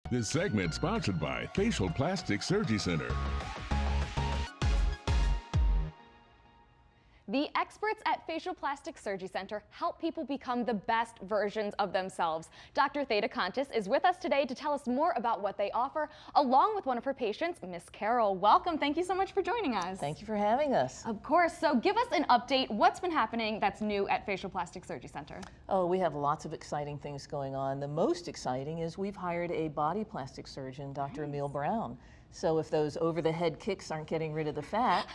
This segment sponsored by Facial Plastic Surgicenter. The experts at Facial Plastic Surgicenter help people become the best versions of themselves. Dr. Theda Contis is with us today to tell us more about what they offer, along with one of her patients, Miss Carol. Welcome. Thank you so much for joining us. Thank you for having us. Of course. So give us an update. What's been happening that's new at Facial Plastic Surgicenter? Oh, we have lots of exciting things going on. The most exciting is we've hired a body plastic surgeon, Dr. Emil Brown. So if those over-the-head kicks aren't getting rid of the fat,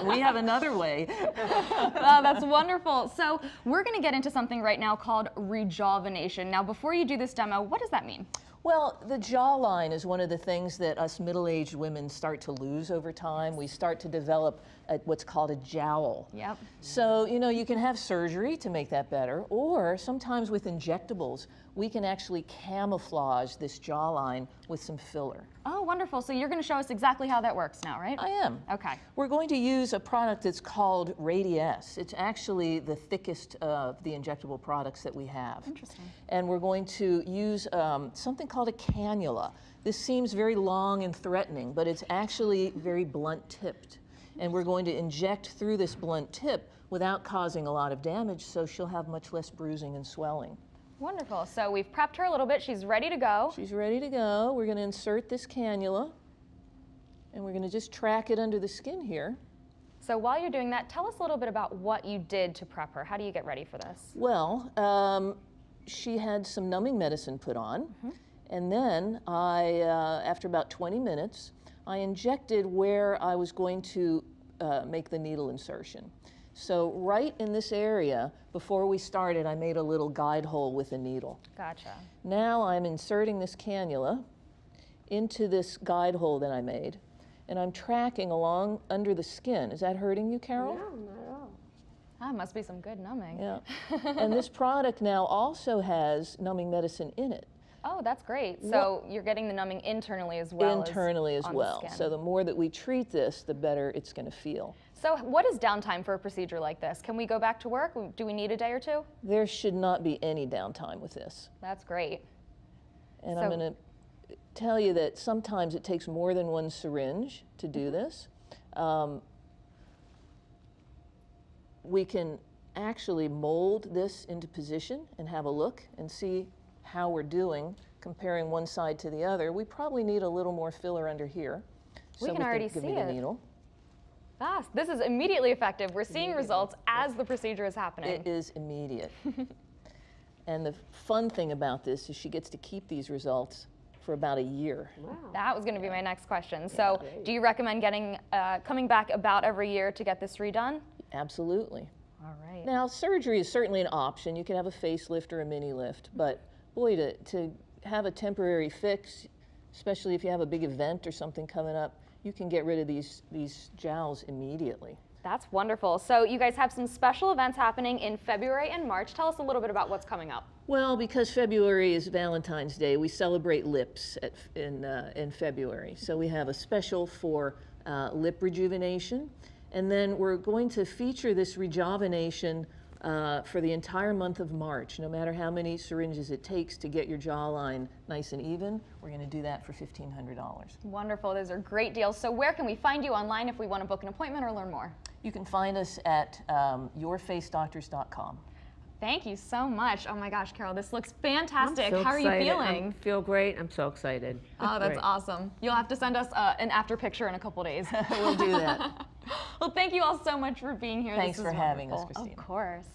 we have another way. Wow, that's wonderful. So we're going to get into something right now called rejuvenation. Now, before you do this demo, what does that mean? Well, the jawline is one of the things that us middle-aged women start to lose over time. We start to develop what's called a jowl. Yep. So, you know, you can have surgery to make that better, or sometimes with injectables, we can actually camouflage this jawline with some filler. Oh, wonderful. So you're going to show us exactly how that works now, right? I am. Okay. We're going to use a product that's called Radiesse. It's actually the thickest of the injectable products that we have. Interesting. And we're going to use something called a cannula. This seems very long and threatening, but it's actually very blunt tipped. And we're going to inject through this blunt tip without causing a lot of damage, so she'll have much less bruising and swelling. Wonderful. So we've prepped her a little bit. She's ready to go. She's ready to go. We're going to insert this cannula, and we're going to just track it under the skin here. So while you're doing that, tell us a little bit about what you did to prep her. How do you get ready for this? Well, she had some numbing medicine put on, and then after about 20 minutes, I injected where I was going to make the needle insertion. So right in this area, before we started, I made a little guide hole with a needle. Gotcha. Now I'm inserting this cannula into this guide hole that I made, and I'm tracking along under the skin. Is that hurting you, Carol? No, not at all. Ah, must be some good numbing. Yeah. And this product now also has numbing medicine in it. Oh, that's great. So you're getting the numbing internally as well. Internally as on well. the skin. So the more that we treat this, the better it's going to feel. So what is downtime for a procedure like this? Can we go back to work? Do we need a day or two? There should not be any downtime with this. That's great. And I'm going to tell you that sometimes it takes more than one syringe to do this. We can actually mold this into position and have a look and see how we're doing comparing one side to the other. We probably need a little more filler under here. We can already see give me the it. needle. Ah, this is immediately effective. We're seeing results as the procedure is happening. It is immediate. And the fun thing about this is she gets to keep these results for about a year. Wow. That was going to be my next question. So do you recommend coming back about every year to get this redone? Absolutely. All right. Now, surgery is certainly an option. You can have a facelift or a mini lift, but boy, to have a temporary fix, especially if you have a big event or something coming up, you can get rid of these jowls immediately. That's wonderful. So you guys have some special events happening in February and March. Tell us a little bit about what's coming up. Well, because February is Valentine's Day, we celebrate lips in February. So we have a special for lip rejuvenation, and then we're going to feature this rejuvenation for the entire month of March. No matter how many syringes it takes to get your jawline nice and even, we're going to do that for $1,500. Wonderful. Those are great deals. So where can we find you online if we want to book an appointment or learn more? You can find us at yourfacedoctors.com. Thank you so much. Oh my gosh, Carol, this looks fantastic. I'm so How are you excited. feeling? I feel great. I'm so excited. Oh, that's Great. awesome. You'll have to send us an after picture in a couple days. We'll do that. Well, thank you all so much for being here. Thanks This for is having us, wonderful. Christina. Of course.